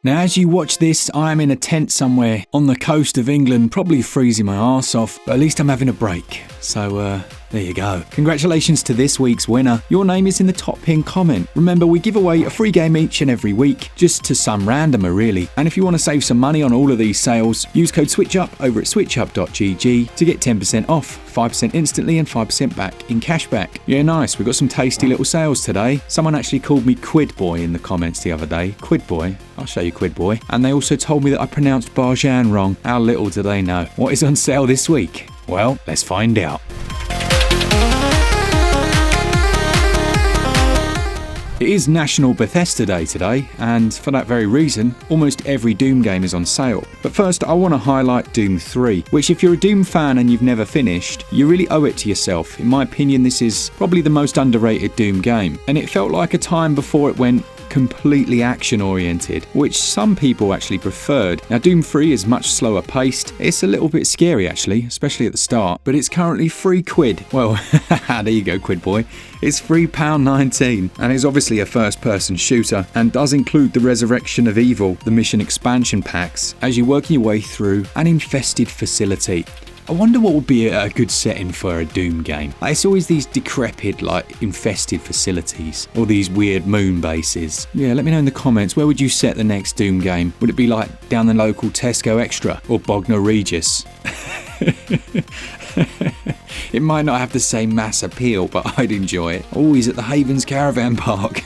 Now, as you watch this, I am in a tent somewhere on the coast of England, probably freezing my arse off, but at least I'm having a break. So, there you go. Congratulations to this week's winner. Your name is in the top pinned comment. Remember, we give away a free game each and every week, just to some randomer really. And if you want to save some money on all of these sales, use code SwitchUp over at switchup.gg to get 10% off, 5% instantly and 5% back in cashback. Yeah, nice. We've got some tasty little sales today. Someone actually called me Quid Boy in the comments the other day. Quid Boy? I'll show you Quid Boy. And they also told me that I pronounced Barjan wrong. How little do they know? What is on sale this week? Well, let's find out. It is National Bethesda Day today, and for that very reason, almost every Doom game is on sale. But first, I want to highlight Doom 3, which if you're a Doom fan and you've never finished, you really owe it to yourself. In my opinion, this is probably the most underrated Doom game, and it felt like a time before it went completely action oriented, which some people actually preferred. Now Doom 3 is much slower paced. It's a little bit scary actually, especially at the start, but it's currently £3. Well, there you go, Quid Boy. It's £3.19 and is obviously a first person shooter and does include the Resurrection of Evil, the mission expansion packs, as you're working your way through an infested facility. I wonder what would be a good setting for a Doom game. It's always these decrepit, infested facilities, or these weird moon bases. Yeah, let me know in the comments, where would you set the next Doom game? Would it be down the local Tesco Extra, or Bognor Regis? It might not have the same mass appeal, but I'd enjoy it. Always at the Havens Caravan Park.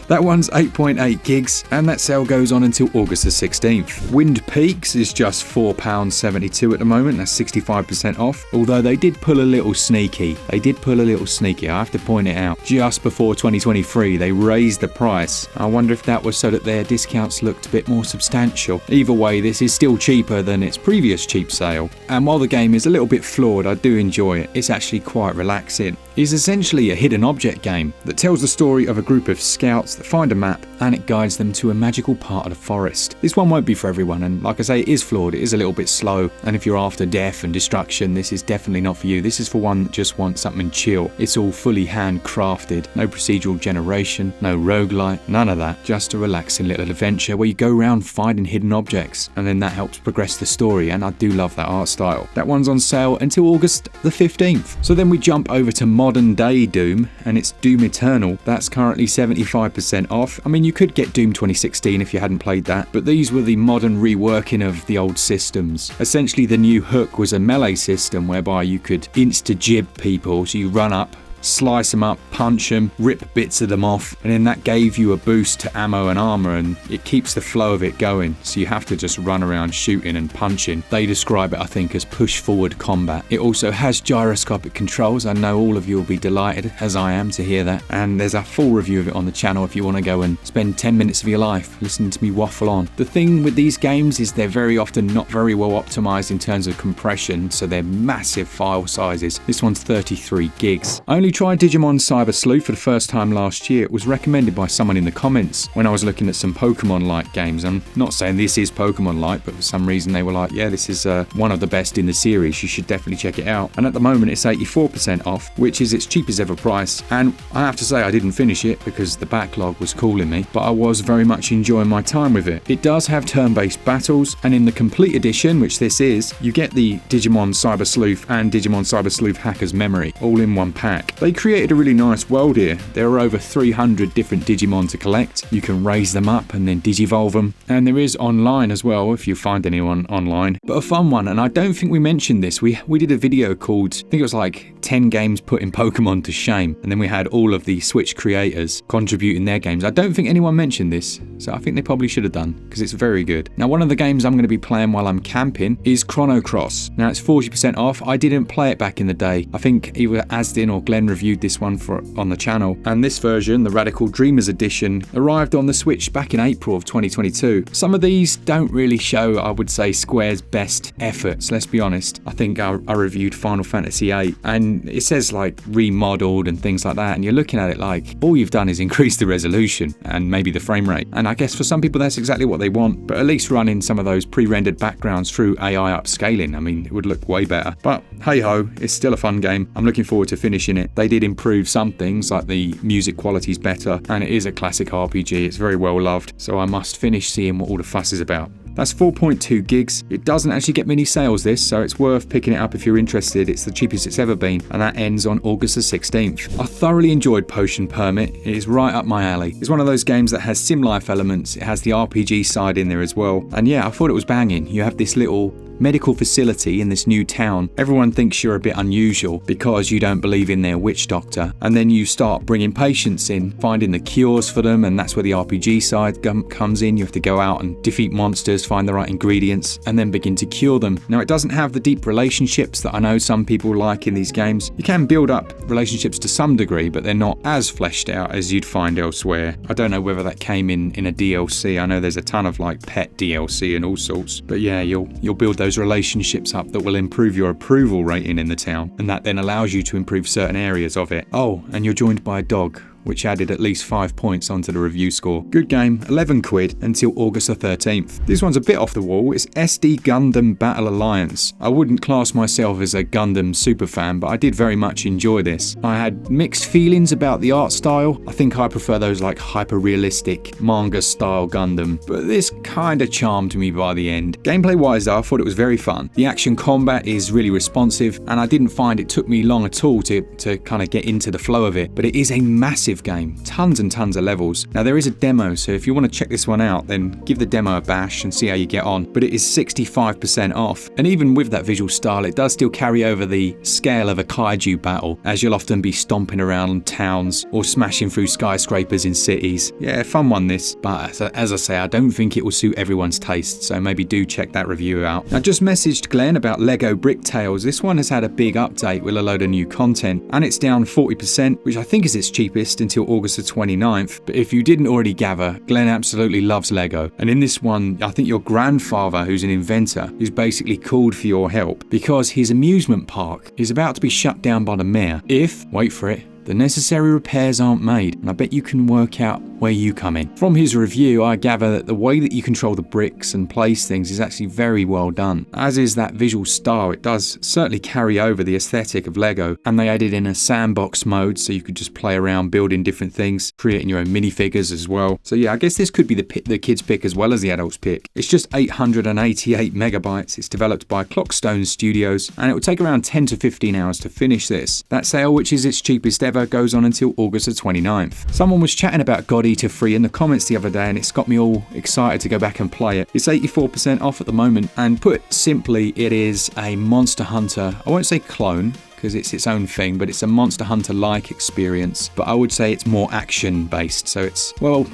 That one's 8.8 gigs, and that sale goes on until August the 16th. Wind Peaks is just £4.72 at the moment, that's 65% off, although they did pull a little sneaky. I have to point it out. Just before 2023, they raised the price. I wonder if that was so that their discounts looked a bit more substantial. Either way, this is still cheaper than its previous cheap sale, and while the game is a little bit flawed, I do enjoy it. It's actually quite relaxing. It's essentially a hidden object game that tells the story of a group of scouts that find a map and it guides them to a magical part of the forest. This one won't be for everyone, and like I say, it is flawed, it is a little bit slow, and if you're after death and destruction, this is definitely not for you. This is for one that just wants something chill. It's all fully handcrafted, no procedural generation, no roguelite, none of that. Just a relaxing little adventure where you go around finding hidden objects, and then that helps progress the story, and I do love that art style. That one's on sale until August the 15th. So then we jump over to modern day Doom, and it's Doom Eternal. That's currently 75% off. I mean, you could get Doom 2016 if you hadn't played that, but these were the modern reworking of the old systems. Essentially, the new hook was a melee system whereby you could insta-jib people, so you run up, slice them up, punch them, rip bits of them off, and then that gave you a boost to ammo and armor, and it keeps the flow of it going, so you have to just run around shooting and punching. They describe it, I think, as push forward combat. It also has gyroscopic controls. I know all of you will be delighted, as I am, to hear that, and there's a full review of it on the channel if you want to go and spend 10 minutes of your life listening to me waffle on. The thing with these games is they're very often not very well optimized in terms of compression, so they're massive file sizes. This one's 33 gigs. I only tried Digimon Cyber Sleuth for the first time last year. It was recommended by someone in the comments when I was looking at some Pokemon-like games. I'm not saying this is Pokemon-like, but for some reason they were like, yeah, this is one of the best in the series. You should definitely check it out. And at the moment it's 84% off, which is its cheapest ever price. And I have to say I didn't finish it because the backlog was calling me, but I was very much enjoying my time with it. It does have turn-based battles, and in the complete edition, which this is, you get the Digimon Cyber Sleuth and Digimon Cyber Sleuth Hacker's Memory all in one pack. They created a really nice world here. There are over 300 different Digimon to collect. You can raise them up and then digivolve them, and there is online as well if you find anyone online, but a fun one. And I don't think we mentioned this. We did a video called, I think it was like 10 games putting Pokemon to shame, and then we had all of the Switch creators contributing their games. I don't think anyone mentioned this, so I think they probably should have done, because it's very good. Now, one of the games I'm going to be playing while I'm camping is Chrono Cross. Now, it's 40% off. I didn't play it back in the day. I think either Asdin or Glen reviewed this one on the channel, and this version, the Radical Dreamers edition, arrived on the Switch back in April of 2022. Some of these don't really show, I would say, Square's best efforts, let's be honest. I think I reviewed Final Fantasy VIII, and it says remodeled and things like that, and you're looking at it like all you've done is increase the resolution and maybe the frame rate, and I guess for some people that's exactly what they want, but at least running some of those pre-rendered backgrounds through AI upscaling, I mean, it would look way better. But hey ho, it's still a fun game. I'm looking forward to finishing it. They did improve some things, like the music quality's better, and it is a classic RPG. It's very well loved, so I must finish seeing what all the fuss is about. That's 4.2 gigs. It doesn't actually get many sales this, so it's worth picking it up if you're interested. It's the cheapest it's ever been, and that ends on August the 16th. I thoroughly enjoyed Potion Permit. It is right up my alley. It's one of those games that has sim life elements. It has the RPG side in there as well. And yeah, I thought it was banging. You have this little medical facility in this new town. Everyone thinks you're a bit unusual because you don't believe in their witch doctor, and then you start bringing patients in, finding the cures for them, and that's where the RPG side comes in. You have to go out and defeat monsters, find the right ingredients, and then begin to cure them. Now, it doesn't have the deep relationships that I know some people like in these games. You can build up relationships to some degree, but they're not as fleshed out as you'd find elsewhere. I don't know whether that came in a DLC. I know there's a ton of like pet DLC and all sorts, but yeah, you'll build those relationships up that will improve your approval rating in the town, and that then allows you to improve certain areas of it. Oh, and you're joined by a dog, which added at least 5 points onto the review score. Good game, 11 quid until August the 13th. This one's a bit off the wall. It's SD Gundam Battle Alliance. I wouldn't class myself as a Gundam superfan, but I did very much enjoy this. I had mixed feelings about the art style. I think I prefer those like hyper-realistic manga-style Gundam, but this kinda charmed me by the end. Gameplay-wise though, I thought it was very fun. The action combat is really responsive, and I didn't find it took me long at all to kind of get into the flow of it, but it is a massive game, tons and tons of levels. Now there is a demo, so if you want to check this one out, then give the demo a bash and see how you get on, but it is 65% off, and even with that visual style it does still carry over the scale of a kaiju battle, as you'll often be stomping around towns or smashing through skyscrapers in cities. Yeah, fun one this, but as I say, I don't think it will suit everyone's taste, so maybe do check that review out. I just messaged Glen about Lego Bricktales. This one has had a big update with a load of new content, and it's down 40%, which I think is its cheapest until August the 29th. But if you didn't already gather, Glen absolutely loves Lego, and in this one I think your grandfather, who's an inventor, is basically called for your help because his amusement park is about to be shut down by the mayor if, wait for it, the necessary repairs aren't made, and I bet you can work out where you come in. From his review, I gather that the way that you control the bricks and place things is actually very well done. As is that visual style, it does certainly carry over the aesthetic of Lego, and they added in a sandbox mode so you could just play around building different things, creating your own minifigures as well. So yeah, I guess this could be the kids pick as well as the adults pick. It's just 888 megabytes. It's developed by Clockstone Studios, and it will take around 10 to 15 hours to finish this. That sale, which is its cheapest ever, goes on until August the 29th. Someone was chatting about God Eater 3 in the comments the other day, and it's got me all excited to go back and play it. It's 84% off at the moment, and put simply, it is a Monster Hunter, I won't say clone, because it's its own thing, but it's a Monster Hunter-like experience. But I would say it's more action-based. So it's, well,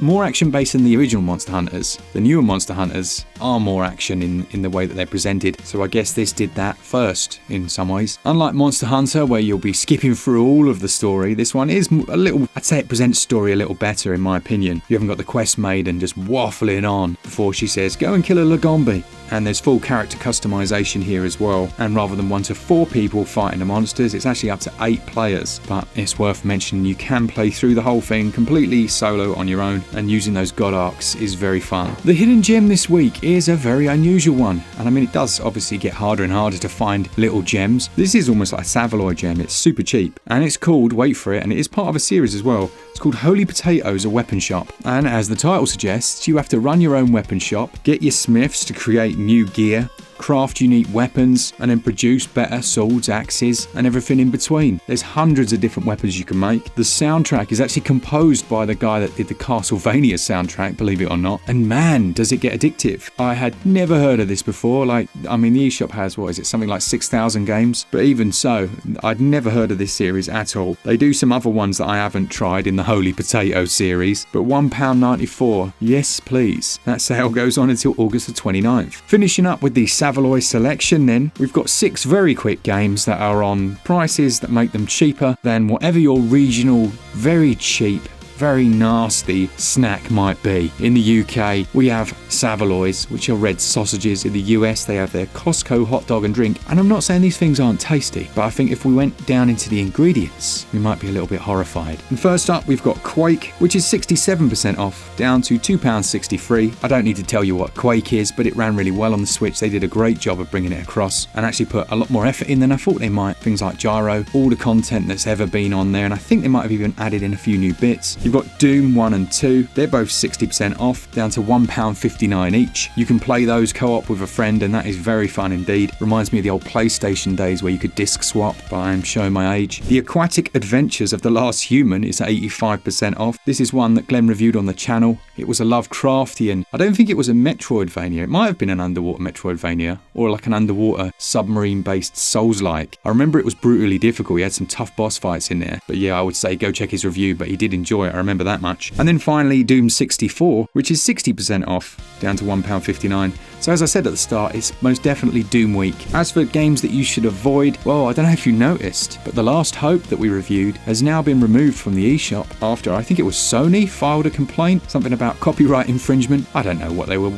more action-based than the original Monster Hunters. The newer Monster Hunters are more action in the way that they're presented. So I guess this did that first, in some ways. Unlike Monster Hunter, where you'll be skipping through all of the story, this one is a little, I'd say it presents story a little better, in my opinion. You haven't got the quest maiden just waffling on before she says, go and kill a Lagombi. And there's full character customization here as well. And rather than 1 to 4 people fighting the monsters, it's actually up to 8 players. But it's worth mentioning you can play through the whole thing completely solo on your own, and using those god arcs is very fun. The hidden gem this week is a very unusual one, and I mean it does obviously get harder and harder to find little gems. This is almost like a Savaloy gem. It's super cheap, and it's called, wait for it, and it is part of a series as well. It's called Holy Potatoes, a weapon shop. And as the title suggests, you have to run your own weapon shop, get your smiths to create new gear, craft unique weapons, and then produce better swords, axes, and everything in between. There's hundreds of different weapons you can make. The soundtrack is actually composed by the guy that did the Castlevania soundtrack, believe it or not. And man, does it get addictive. I had never heard of this before. Like, I mean, the Eshop has, what is it, something like 6,000 games? But even so, I'd never heard of this series at all. They do some other ones that I haven't tried in the Holy Potato series, but £1.94, yes please. That sale goes on until August the 29th. Finishing up with the Savaloy Selection then, we've got 6 very quick games that are on prices that make them cheaper than whatever your regional, very cheap, very nasty snack might be. In the UK, we have Savaloys, which are red sausages. In the US, they have their Costco hot dog and drink. And I'm not saying these things aren't tasty, but I think if we went down into the ingredients, we might be a little bit horrified. And first up, we've got Quake, which is 67% off, down to £2.63. I don't need to tell you what Quake is, but it ran really well on the Switch. They did a great job of bringing it across and actually put a lot more effort in than I thought they might. Things like gyro, all the content that's ever been on there, and I think they might have even added in a few new bits. You've got Doom 1 and 2. They're both 60% off, down to £1.59 each. You can play those co-op with a friend, and that is very fun indeed. Reminds me of the old PlayStation days where you could disc swap, but I am showing my age. The Aquatic Adventures of the Last Human is 85% off. This is one that Glen reviewed on the channel. It was a Lovecraftian, I don't think it was a Metroidvania. It might have been an underwater Metroidvania, or like an underwater submarine-based Souls-like. I remember it was brutally difficult. He had some tough boss fights in there. But yeah, I would say go check his review, but he did enjoy it. I remember that much. And then finally, Doom 64, which is 60% off, down to £1.59. So as I said at the start, it's most definitely Doom week. As for games that you should avoid, well, I don't know if you noticed, but The Last Hope that we reviewed has now been removed from the eShop after, I think it was Sony filed a complaint, something about copyright infringement. I don't know what they were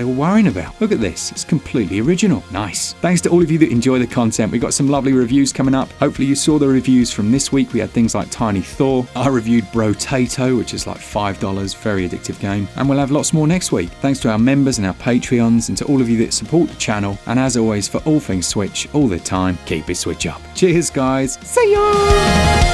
worrying about. Look at this, it's completely original. Nice. Thanks to all of you that enjoy the content. We got some lovely reviews coming up. Hopefully you saw the reviews from this week. We had things like Tiny Thor. I reviewed Brotato, which is like $5, very addictive game. And we'll have lots more next week. Thanks to our members and our Patreons, and to all of you that support the channel. And as always, for all things Switch, all the time, keep it Switch up. Cheers, guys. See ya!